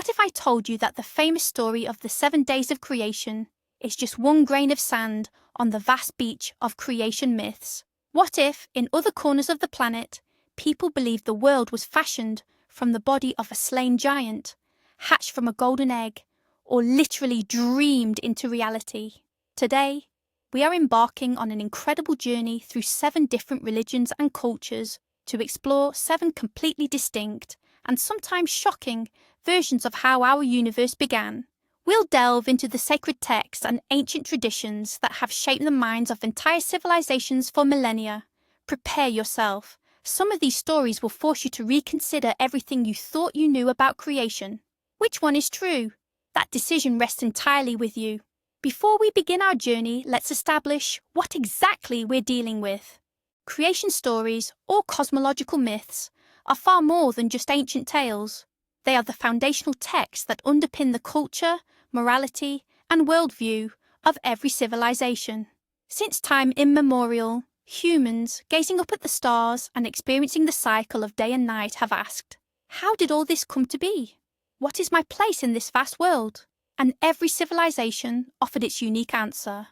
What if I told you that the famous story of the 7 days of creation is just one grain of sand on the vast beach of creation myths? What if, in other corners of the planet, people believed the world was fashioned from the body of a slain giant, hatched from a golden egg, or literally dreamed into reality? Today, we are embarking on an incredible journey through 7 different religions and cultures to explore 7 completely distinct and sometimes shocking versions of how our universe began. We'll delve into the sacred texts and ancient traditions that have shaped the minds of entire civilizations for millennia. Prepare yourself. Some of these stories will force you to reconsider everything you thought you knew about creation. Which one is true? That decision rests entirely with you. Before we begin our journey, let's establish what exactly we're dealing with. Creation stories, or cosmological myths, are far more than just ancient tales. They are the foundational texts that underpin the culture, morality, and worldview of every civilization. Since time immemorial, humans, gazing up at the stars and experiencing the cycle of day and night, have asked, how did all this come to be? What is my place in this vast world? And every civilization offered its unique answer,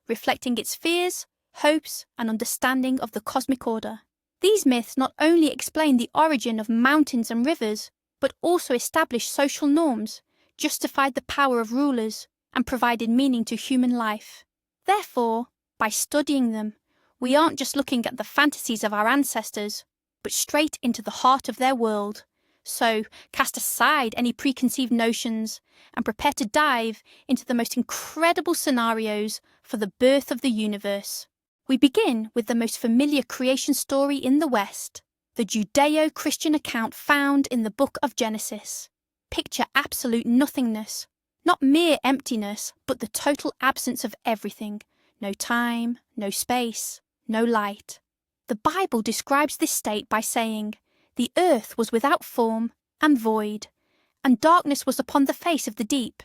reflecting its fears, hopes, and understanding of the cosmic order. These myths not only explain the origin of mountains and rivers, but also established social norms, justified the power of rulers, and provided meaning to human life. Therefore, by studying them, we aren't just looking at the fantasies of our ancestors, but straight into the heart of their world. So, cast aside any preconceived notions and prepare to dive into the most incredible scenarios for the birth of the universe. We begin with the most familiar creation story in the West, the Judeo-Christian account found in the book of Genesis. Picture absolute nothingness, not mere emptiness, but the total absence of everything. No time, no space, no light. The Bible describes this state by saying, "The earth was without form and void, and darkness was upon the face of the deep."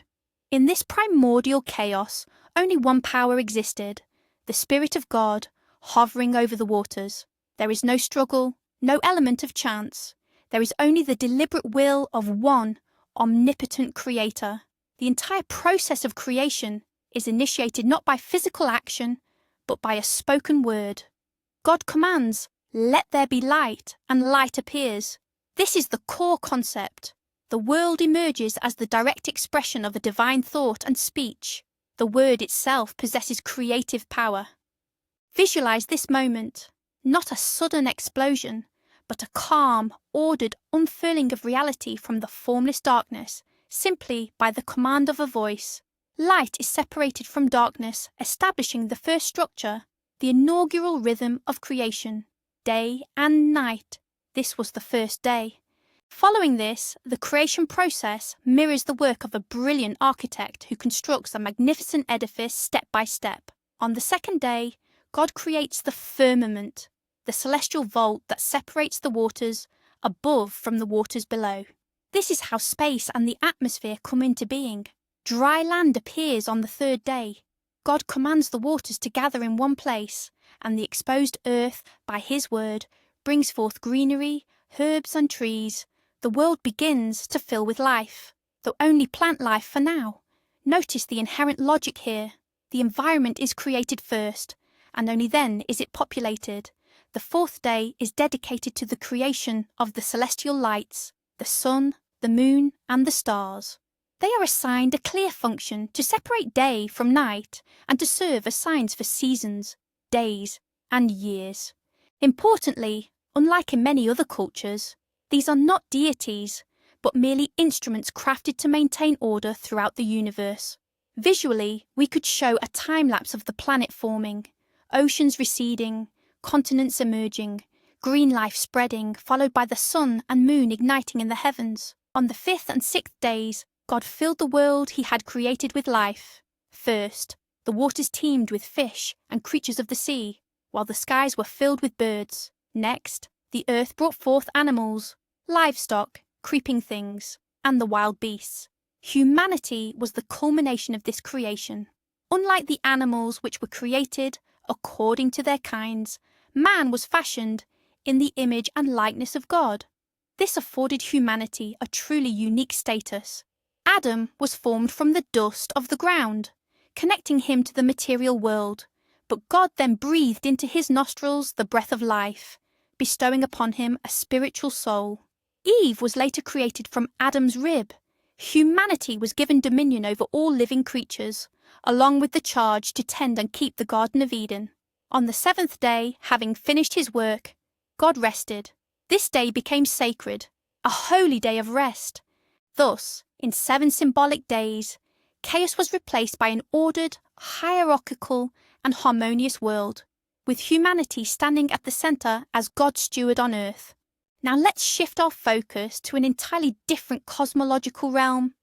In this primordial chaos, only one power existed, the Spirit of God, hovering over the waters. There is no struggle, no element of chance. There is only the deliberate will of one omnipotent Creator. The entire process of creation is initiated not by physical action, but by a spoken word. God commands, "Let there be light," and light appears. This is the core concept. The world emerges as the direct expression of a divine thought and speech. The word itself possesses creative power. Visualize this moment, not a sudden explosion, but a calm, ordered unfurling of reality from the formless darkness, simply by the command of a voice. Light is separated from darkness, establishing the first structure, the inaugural rhythm of creation. Day and night. This was the first day. Following this, the creation process mirrors the work of a brilliant architect who constructs a magnificent edifice step by step. On the second day, God creates the firmament, the celestial vault that separates the waters above from the waters below. This is how space and the atmosphere come into being. Dry land appears on the third day. God commands the waters to gather in one place, and the exposed earth, by His word, brings forth greenery, herbs and trees. The world begins to fill with life, though only plant life for now. Notice the inherent logic here. The environment is created first, and only then is it populated. The fourth day is dedicated to the creation of the celestial lights, the sun, the moon, and the stars. They are assigned a clear function to separate day from night and to serve as signs for seasons, days, and years. Importantly, unlike in many other cultures, these are not deities, but merely instruments crafted to maintain order throughout the universe. Visually, we could show a time-lapse of the planet forming, oceans receding, continents emerging, green life spreading, followed by the sun and moon igniting in the heavens. On the 5th and 6th days, God filled the world He had created with life. First, the waters teemed with fish and creatures of the sea, while the skies were filled with birds. Next, the earth brought forth animals, livestock, creeping things, and the wild beasts. Humanity was the culmination of this creation. Unlike the animals which were created according to their kinds, man was fashioned in the image and likeness of God. This afforded humanity a truly unique status. Adam was formed from the dust of the ground, connecting him to the material world, but God then breathed into his nostrils the breath of life, bestowing upon him a spiritual soul. Eve was later created from Adam's rib. Humanity was given dominion over all living creatures, along with the charge to tend and keep the Garden of Eden. On the seventh day, having finished his work, God rested. This day became sacred, a holy day of rest. Thus, in 7 symbolic days, chaos was replaced by an ordered, hierarchical, and harmonious world, with humanity standing at the centre as God's steward on earth. Now let's shift our focus to an entirely different cosmological realm.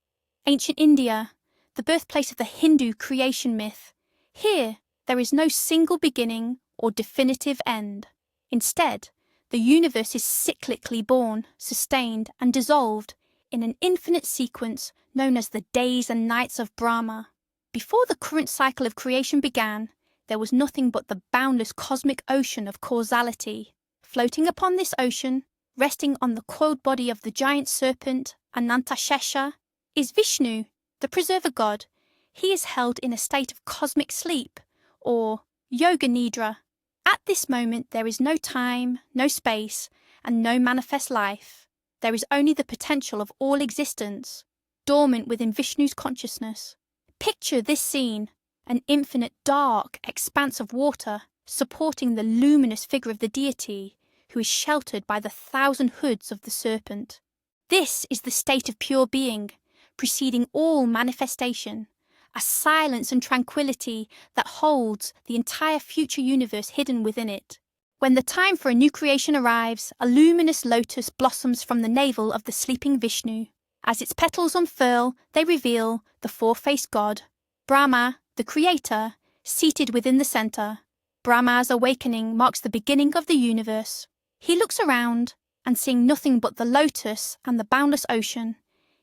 Ancient India, the birthplace of the Hindu creation myth. Here, there is no single beginning or definitive end. Instead, the universe is cyclically born, sustained, and dissolved in an infinite sequence known as the days and nights of Brahma. Before the current cycle of creation began, there was nothing but the boundless cosmic ocean of causality. Floating upon this ocean, resting on the coiled body of the giant serpent Anantashesha, is Vishnu, the preserver god. He is held in a state of cosmic sleep, or yoga nidra. At this moment there is no time, no space, and no manifest life. There is only the potential of all existence, dormant within Vishnu's consciousness. Picture this scene, an infinite dark expanse of water supporting the luminous figure of the deity, who is sheltered by the 1,000 hoods of the serpent. This is the state of pure being, preceding all manifestation, a silence and tranquility that holds the entire future universe hidden within it. When the time for a new creation arrives, a luminous lotus blossoms from the navel of the sleeping Vishnu. As its petals unfurl, they reveal the four-faced god, Brahma, the creator, seated within the center. Brahma's awakening marks the beginning of the universe. He looks around, and seeing nothing but the lotus and the boundless ocean,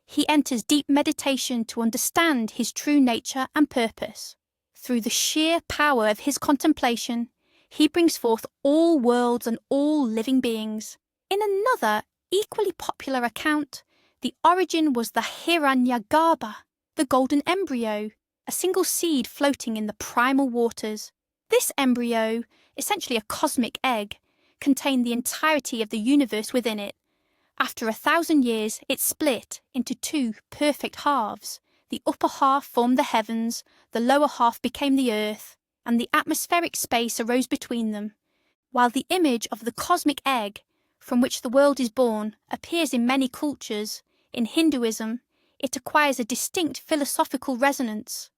he enters deep meditation to understand his true nature and purpose. Through the sheer power of his contemplation, he brings forth all worlds and all living beings. In another, equally popular account, the origin was the Hiranyagarbha, the golden embryo, a single seed floating in the primal waters. This embryo, essentially a cosmic egg, contained the entirety of the universe within it. After 1,000 years, it split into 2 perfect halves. The upper half formed the heavens, the lower half became the earth, and the atmospheric space arose between them. While the image of the cosmic egg, from which the world is born, appears in many cultures, in Hinduism, it acquires a distinct philosophical resonance.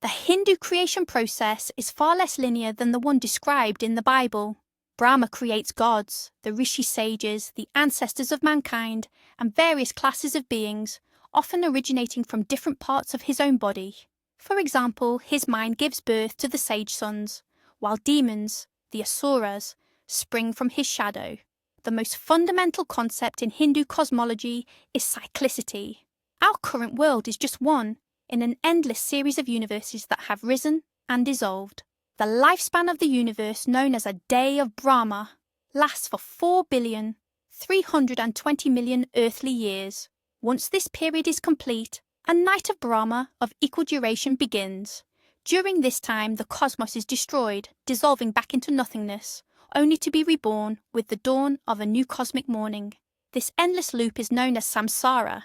The Hindu creation process is far less linear than the one described in the Bible. Brahma creates gods, the rishi sages, the ancestors of mankind, and various classes of beings, often originating from different parts of his own body. For example, his mind gives birth to the sage sons, while demons, the asuras, spring from his shadow. The most fundamental concept in Hindu cosmology is cyclicity. Our current world is just one in an endless series of universes that have risen and dissolved. The lifespan of the universe, known as a day of Brahma, lasts for 4,320,000,000 earthly years. Once this period is complete, a night of Brahma of equal duration begins. During this time, the cosmos is destroyed, dissolving back into nothingness, only to be reborn with the dawn of a new cosmic morning. This endless loop is known as samsara.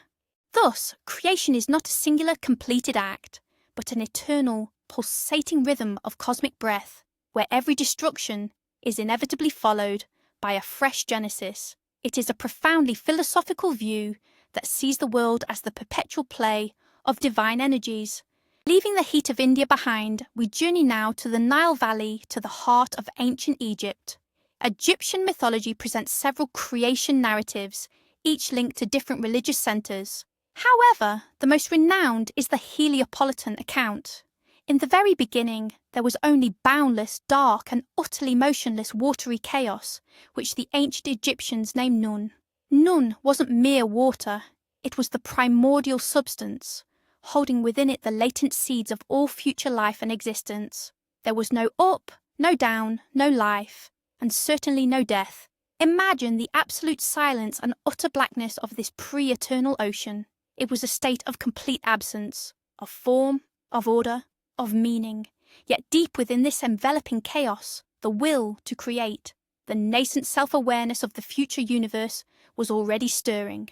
Thus, creation is not a singular completed act, but an eternal, pulsating rhythm of cosmic breath, where every destruction is inevitably followed by a fresh genesis. It is a profoundly philosophical view that sees the world as the perpetual play of divine energies. Leaving the heat of India behind, we journey now to the Nile Valley, to the heart of ancient Egypt. Egyptian mythology presents several creation narratives, each linked to different religious centers. However, the most renowned is the Heliopolitan account. In the very beginning, there was only boundless, dark, and utterly motionless watery chaos, which the ancient Egyptians named Nun. Nun wasn't mere water, it was the primordial substance, holding within it the latent seeds of all future life and existence. There was no up, no down, no life, and certainly no death. Imagine the absolute silence and utter blackness of this pre-eternal ocean. It was a state of complete absence, of form, of order, of meaning. Yet deep within this enveloping chaos, the will to create, the nascent self-awareness of the future universe was already stirring.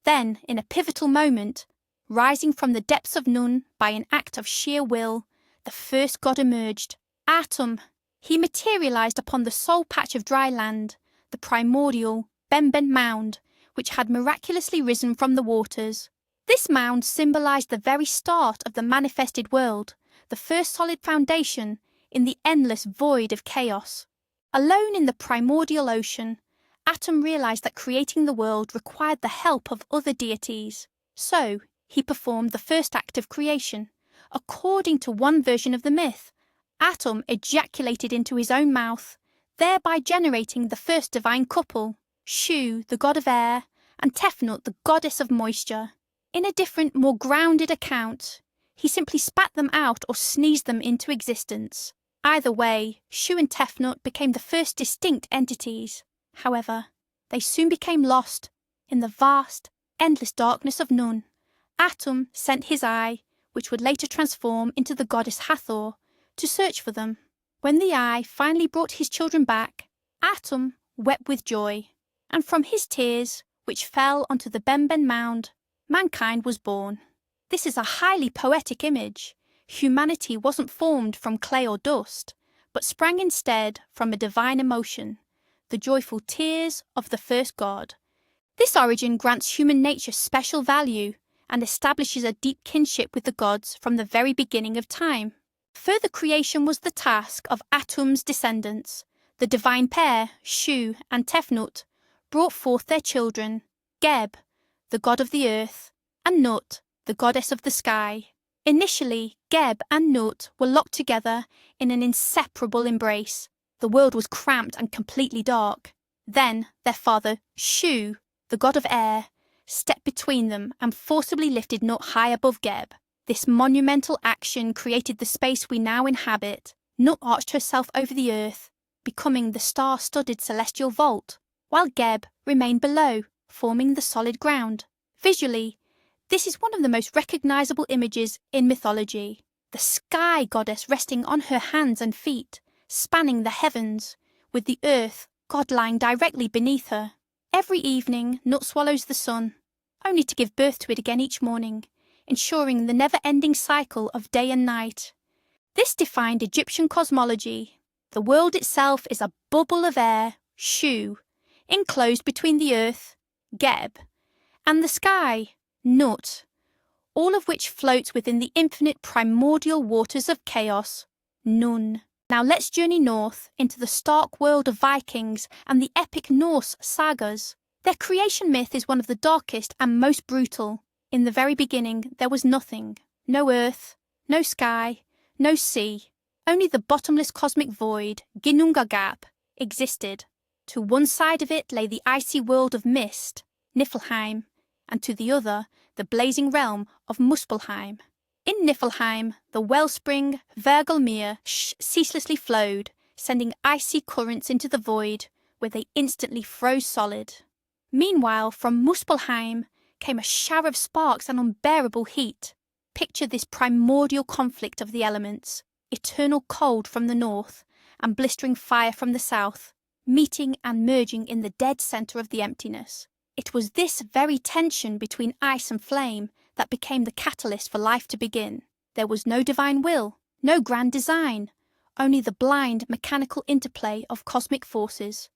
Then, in a pivotal moment, rising from the depths of none by an act of sheer will, the first god emerged, Atum. He materialized upon the sole patch of dry land, the primordial Benben mound, which had miraculously risen from the waters. This mound symbolized the very start of the manifested world, the first solid foundation in the endless void of chaos. Alone in the primordial ocean, Atum realized that creating the world required the help of other deities. So, he performed the first act of creation. According to one version of the myth, Atum ejaculated into his own mouth, thereby generating the first divine couple, Shu, the god of air, and Tefnut, the goddess of moisture. In a different, more grounded account, he simply spat them out or sneezed them into existence. Either way, Shu and Tefnut became the first distinct entities. However, they soon became lost in the vast, endless darkness of none. Atum sent his eye, which would later transform into the goddess Hathor, to search for them. When the eye finally brought his children back, Atum wept with joy, and from his tears, which fell onto the Benben mound, mankind was born. This is a highly poetic image. Humanity wasn't formed from clay or dust, but sprang instead from a divine emotion, the joyful tears of the first god. This origin grants human nature special value and establishes a deep kinship with the gods from the very beginning of time. Further creation was the task of Atum's descendants. The divine pair, Shu and Tefnut, brought forth their children, Geb, the god of the earth, and Nut, the goddess of the sky. Initially, Geb and Nut were locked together in an inseparable embrace. The world was cramped and completely dark. Then their father, Shu, the god of air, stepped between them and forcibly lifted Nut high above Geb. This monumental action created the space we now inhabit. Nut arched herself over the earth, becoming the star-studded celestial vault, while Geb remained below, forming the solid ground. Visually, this is one of the most recognizable images in mythology. The sky goddess resting on her hands and feet, spanning the heavens, with the earth god lying directly beneath her. Every evening, Nut swallows the sun, only to give birth to it again each morning, ensuring the never-ending cycle of day and night. This defined Egyptian cosmology. The world itself is a bubble of air, Shu, enclosed between the earth, Geb, and the sky, Nut, all of which floats within the infinite primordial waters of chaos, Nun. Now let's journey north into the stark world of Vikings and the epic Norse sagas. Their creation myth is one of the darkest and most brutal. In the very beginning, there was nothing. No earth, no sky, no sea. Only the bottomless cosmic void, Ginnungagap, existed. To one side of it lay the icy world of mist, Niflheim, and to the other, the blazing realm of Muspelheim. In Niflheim, the wellspring Vergelmir ceaselessly flowed, sending icy currents into the void, where they instantly froze solid. Meanwhile, from Muspelheim came a shower of sparks and unbearable heat. Picture this primordial conflict of the elements, eternal cold from the north and blistering fire from the south, meeting and merging in the dead centre of the emptiness. It was this very tension between ice and flame that became the catalyst for life to begin. There was no divine will, no grand design, only the blind mechanical interplay of cosmic forces.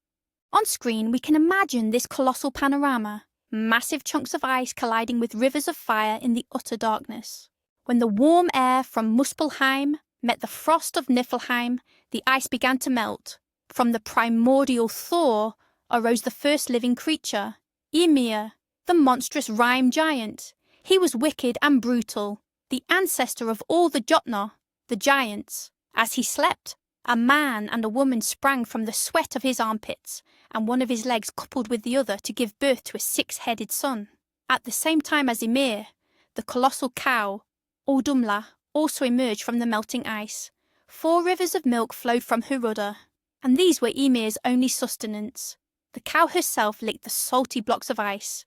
On screen we can imagine this colossal panorama, massive chunks of ice colliding with rivers of fire in the utter darkness. When the warm air from Muspelheim met the frost of Niflheim, the ice began to melt. From the primordial Thor arose the first living creature, Ymir, the monstrous rime giant. He was wicked and brutal, the ancestor of all the Jotnar, the giants. As he slept, a man and a woman sprang from the sweat of his armpits, and one of his legs coupled with the other to give birth to a six-headed son. At the same time as Ymir, the colossal cow, Audumla, also emerged from the melting ice. 4 rivers of milk flowed from her udder, and these were Ymir's only sustenance. The cow herself licked the salty blocks of ice,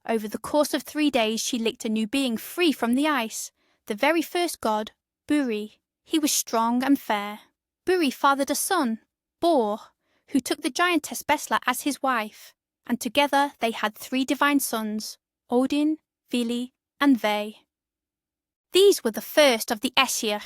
Over the course of 3 days, she licked a new being free from the ice, the very first god, Buri. He was strong and fair. Buri fathered a son, Bor, who took the giantess Besla as his wife, and together they had 3 divine sons, Odin, Vili, and Ve. These were the first of the Aesir,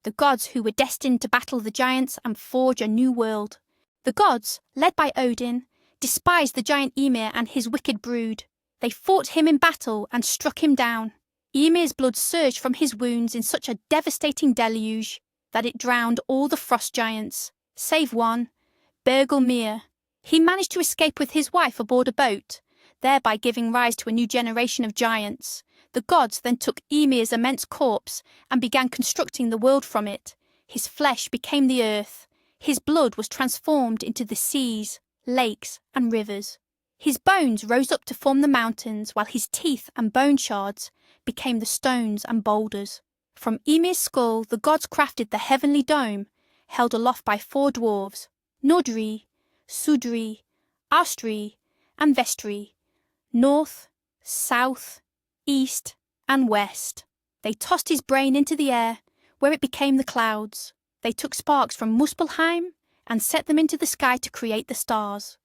the gods who were destined to battle the giants and forge a new world. The gods, led by Odin, despised the giant Ymir and his wicked brood. They fought him in battle and struck him down. Ymir's blood surged from his wounds in such a devastating deluge that it drowned all the frost giants, save one, Bergelmir. He managed to escape with his wife aboard a boat, thereby giving rise to a new generation of giants. The gods then took Ymir's immense corpse and began constructing the world from it. His flesh became the earth. His blood was transformed into the seas, lakes, and rivers. His bones rose up to form the mountains, while his teeth and bone shards became the stones and boulders. From Ymir's skull, the gods crafted the heavenly dome, held aloft by 4 dwarves, Nordri, Sudri, Austri, and Vestri, north, south, east, and west. They tossed his brain into the air, where it became the clouds. They took sparks from Muspelheim and set them into the sky to create the stars.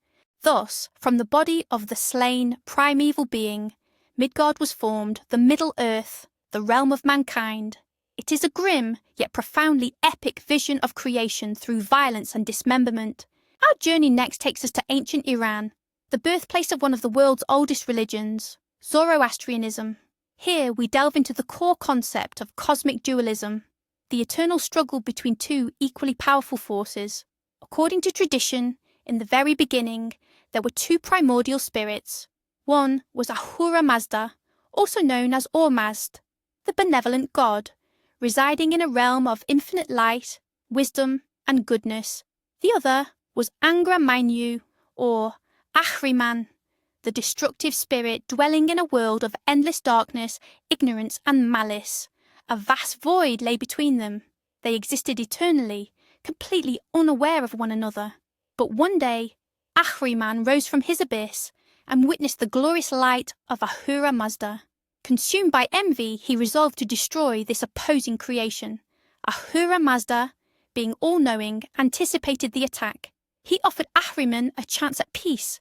Thus, from the body of the slain primeval being, Midgard was formed, the Middle Earth, the realm of mankind. It is a grim, yet profoundly epic vision of creation through violence and dismemberment. Our journey next takes us to ancient Iran, the birthplace of one of the world's oldest religions, Zoroastrianism. Here we delve into the core concept of cosmic dualism, the eternal struggle between 2 equally powerful forces. According to tradition, in the very beginning, there were 2 primordial spirits. One was Ahura Mazda, also known as Ormazd, the benevolent god, residing in a realm of infinite light, wisdom, and goodness. The other was Angra Mainyu, or Ahriman, the destructive spirit dwelling in a world of endless darkness, ignorance, and malice. A vast void lay between them. They existed eternally, completely unaware of one another. But one day, Ahriman rose from his abyss and witnessed the glorious light of Ahura Mazda. Consumed by envy, he resolved to destroy this opposing creation. Ahura Mazda, being all-knowing, anticipated the attack. He offered Ahriman a chance at peace,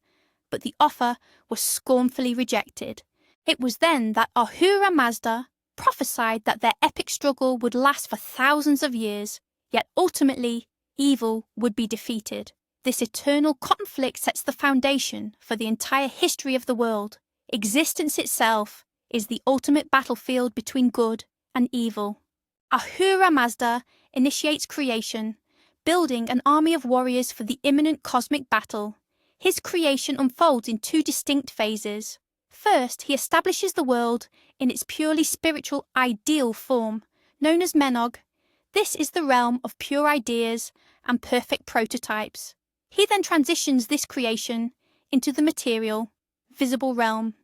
but the offer was scornfully rejected. It was then that Ahura Mazda prophesied that their epic struggle would last for thousands of years, yet ultimately evil would be defeated. This eternal conflict sets the foundation for the entire history of the world. Existence itself is the ultimate battlefield between good and evil. Ahura Mazda initiates creation, building an army of warriors for the imminent cosmic battle. His creation unfolds in 2 distinct phases. First, he establishes the world in its purely spiritual ideal form, known as Menog. This is the realm of pure ideas and perfect prototypes. He then transitions this creation into the material, visible realm,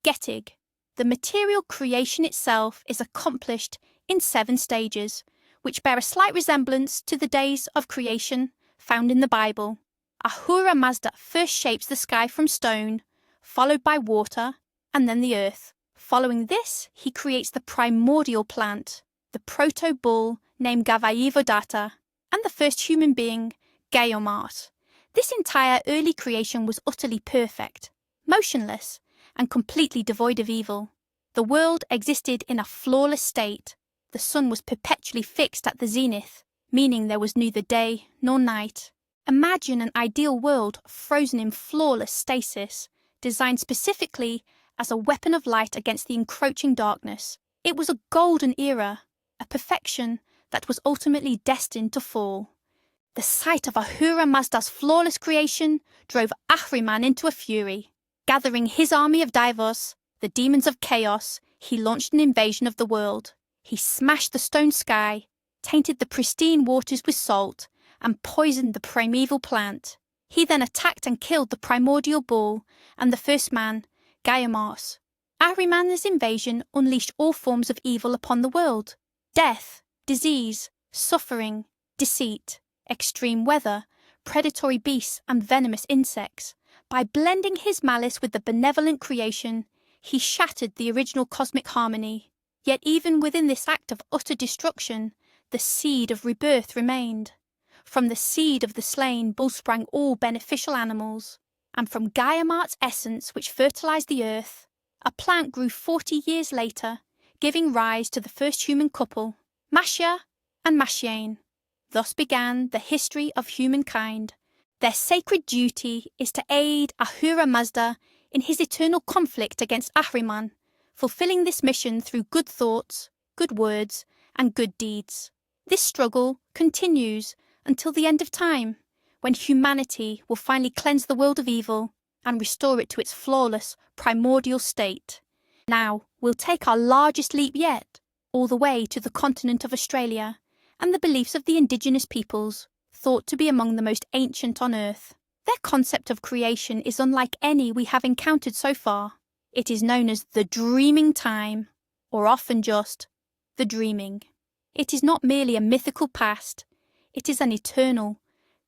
Getig. The material creation itself is accomplished in 7 stages, which bear a slight resemblance to the days of creation found in the Bible. Ahura Mazda first shapes the sky from stone, followed by water, and then the earth. Following this, he creates the primordial plant, the proto-bull named Gavayivodata, and the first human being, Geomart. This entire early creation was utterly perfect, motionless, and completely devoid of evil. The world existed in a flawless state. The sun was perpetually fixed at the zenith, meaning there was neither day nor night. Imagine an ideal world frozen in flawless stasis, designed specifically as a weapon of light against the encroaching darkness. It was a golden era, a perfection that was ultimately destined to fall. The sight of Ahura Mazda's flawless creation drove Ahriman into a fury. Gathering his army of Divos, the demons of chaos, he launched an invasion of the world. He smashed the stone sky, tainted the pristine waters with salt, and poisoned the primeval plant. He then attacked and killed the primordial bull and the first man, Gaiamas. Ahriman's invasion unleashed all forms of evil upon the world: death, disease, suffering, deceit, extreme weather, predatory beasts, and venomous insects. By blending his malice with the benevolent creation, He shattered the original cosmic harmony. Yet even within this act of utter destruction, the seed of rebirth remained. From the seed of the slain bull sprang all beneficial animals, and from Gaiamart's essence which fertilized the earth, a plant grew 40 years later, giving rise to the first human couple, Masha and Mashiane. Thus began the history of humankind. Their sacred duty is to aid Ahura Mazda in his eternal conflict against Ahriman, fulfilling this mission through good thoughts, good words, and good deeds. This struggle continues until the end of time, when humanity will finally cleanse the world of evil and restore it to its flawless, primordial state. Now, we'll take our largest leap yet, all the way to the continent of Australia, and the beliefs of the indigenous peoples, thought to be among the most ancient on Earth. Their concept of creation is unlike any we have encountered so far. It is known as the dreaming time, or often just the dreaming. It is not merely a mythical past, it is an eternal,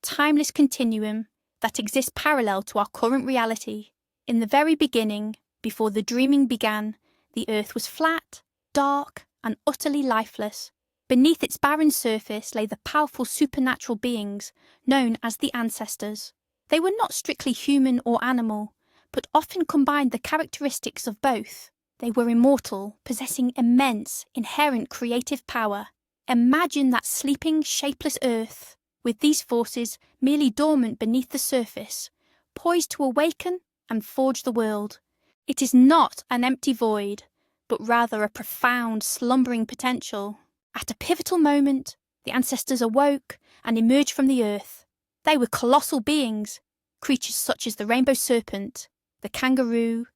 timeless continuum that exists parallel to our current reality. In the very beginning, before the dreaming began, the Earth was flat, dark, and utterly lifeless. Beneath its barren surface lay the powerful supernatural beings known as the ancestors. They were not strictly human or animal, but often combined the characteristics of both. They were immortal, possessing immense, inherent creative power. Imagine that sleeping, shapeless Earth, with these forces merely dormant beneath the surface, poised to awaken and forge the world. It is not an empty void, but rather a profound, slumbering potential. At a pivotal moment, the ancestors awoke and emerged from the earth. They were colossal beings, creatures such as the rainbow serpent, the kangaroo,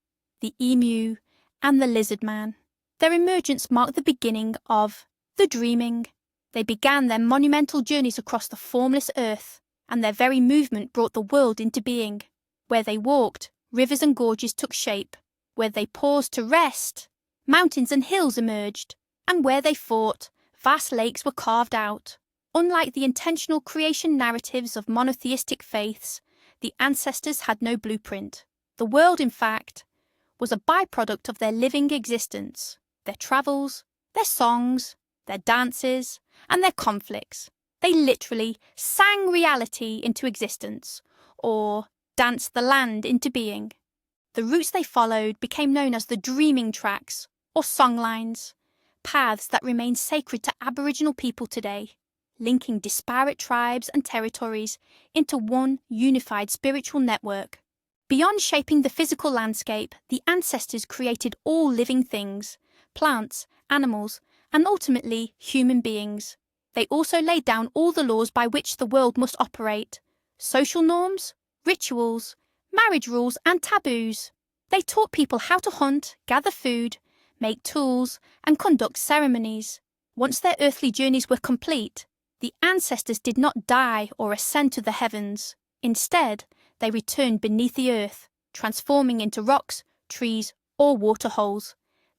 the emu, and the lizard man. Their emergence marked the beginning of the dreaming. They began their monumental journeys across the formless earth, and their very movement brought the world into being. Where they walked, rivers and gorges took shape. Where they paused to rest, mountains and hills emerged. And where they fought, vast lakes were carved out. Unlike the intentional creation narratives of monotheistic faiths, the ancestors had no blueprint. The world, in fact, was a byproduct of their living existence, their travels, their songs, their dances, and their conflicts. They literally sang reality into existence, or danced the land into being. The routes they followed became known as the dreaming tracks, or songlines, paths that remain sacred to Aboriginal people today, linking disparate tribes and territories into one unified spiritual network. Beyond shaping the physical landscape, the ancestors created all living things, plants, animals, and ultimately human beings. They also laid down all the laws by which the world must operate, social norms, rituals, marriage rules, and taboos. They taught people how to hunt, gather food, make tools, and conduct ceremonies. Once their earthly journeys were complete, the ancestors did not die or ascend to the heavens. Instead, they returned beneath the earth, transforming into rocks, trees, or water holes,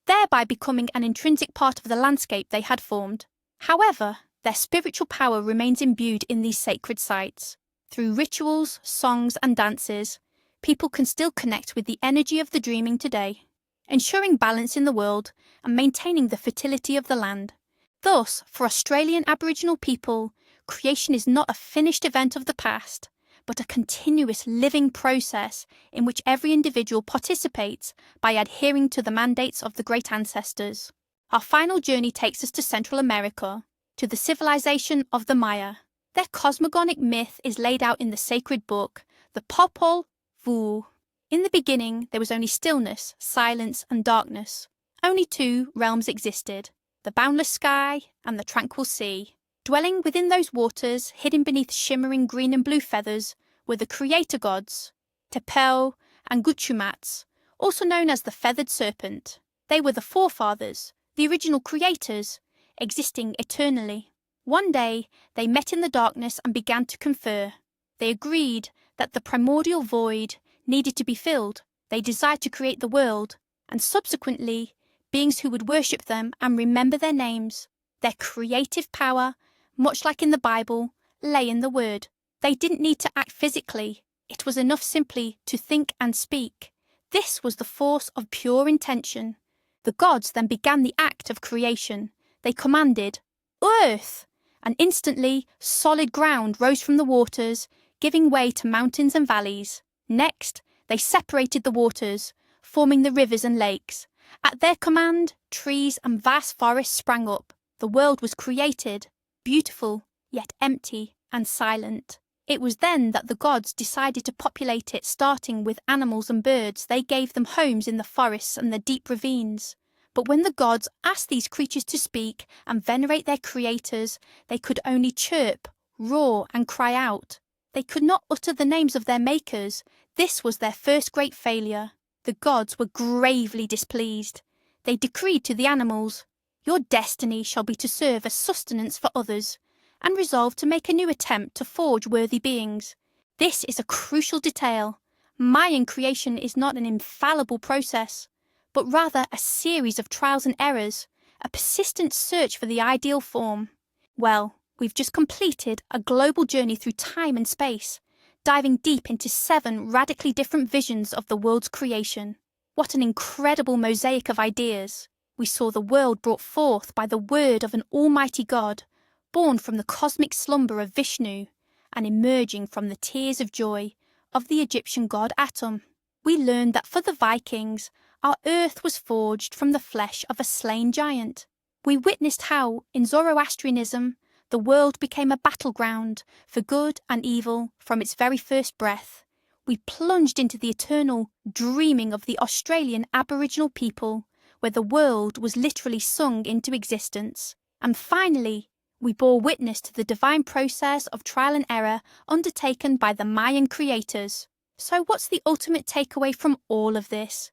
thereby becoming an intrinsic part of the landscape they had formed. However, their spiritual power remains imbued in these sacred sites. Through rituals, songs, and dances, people can still connect with the energy of the dreaming today, ensuring balance in the world and maintaining the fertility of the land. Thus, for Australian Aboriginal people, creation is not a finished event of the past, but a continuous living process in which every individual participates by adhering to the mandates of the great ancestors. Our final journey takes us to Central America, to the civilization of the Maya. Their cosmogonic myth is laid out in the sacred book, the Popol Vuh. In the beginning, there was only stillness, silence, and darkness. Only two realms existed, the boundless sky and the tranquil sea. Dwelling within those waters, hidden beneath shimmering green and blue feathers, were the creator gods, Tepeu and Guchumats, also known as the feathered serpent. They were the forefathers, the original creators, existing eternally. One day, they met in the darkness and began to confer. They agreed that the primordial void needed to be filled. They desired to create the world, and subsequently, beings who would worship them and remember their names. Their creative power, much like in the Bible, lay in the word. They didn't need to act physically. It was enough simply to think and speak. This was the force of pure intention. The gods then began the act of creation. They commanded, "Earth!" and instantly solid ground rose from the waters, giving way to mountains and valleys. Next, they separated the waters, forming the rivers and lakes. At their command, trees and vast forests sprang up. The world was created, beautiful, yet empty and silent. It was then that the gods decided to populate it, starting with animals and birds. They gave them homes in the forests and the deep ravines. But when the gods asked these creatures to speak and venerate their creators, they could only chirp, roar, and cry out. They could not utter the names of their makers. This was their first great failure. The gods were gravely displeased. They decreed to the animals, "Your destiny shall be to serve as sustenance for others," and resolved to make a new attempt to forge worthy beings. This is a crucial detail. Mayan creation is not an infallible process, but rather a series of trials and errors, a persistent search for the ideal form. Well, we've just completed a global journey through time and space, diving deep into 7 radically different visions of the world's creation. What an incredible mosaic of ideas! We saw the world brought forth by the word of an almighty God, born from the cosmic slumber of Vishnu, and emerging from the tears of joy of the Egyptian god Atum. We learned that for the Vikings, our earth was forged from the flesh of a slain giant. We witnessed how, in Zoroastrianism, the world became a battleground for good and evil from its very first breath. We plunged into the eternal dreaming of the Australian Aboriginal people, where the world was literally sung into existence. And finally, we bore witness to the divine process of trial and error undertaken by the Mayan creators. So what's the ultimate takeaway from all of this?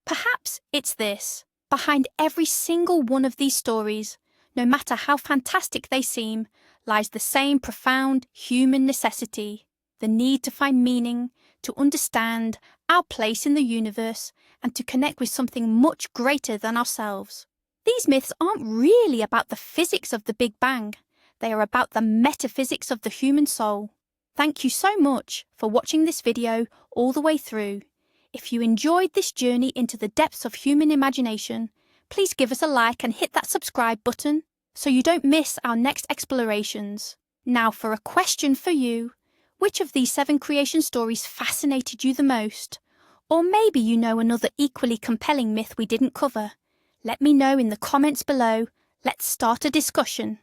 Perhaps it's this. Behind every single one of these stories, no matter how fantastic they seem, lies the same profound human necessity, the need to find meaning, to understand our place in the universe, and to connect with something much greater than ourselves. These myths aren't really about the physics of the Big Bang. They are about the metaphysics of the human soul. Thank you so much for watching this video all the way through. If you enjoyed this journey into the depths of human imagination, please give us a like and hit that subscribe button so you don't miss our next explorations. Now for a question for you. Which of these 7 creation stories fascinated you the most? Or maybe you know another equally compelling myth we didn't cover. Let me know in the comments below. Let's start a discussion.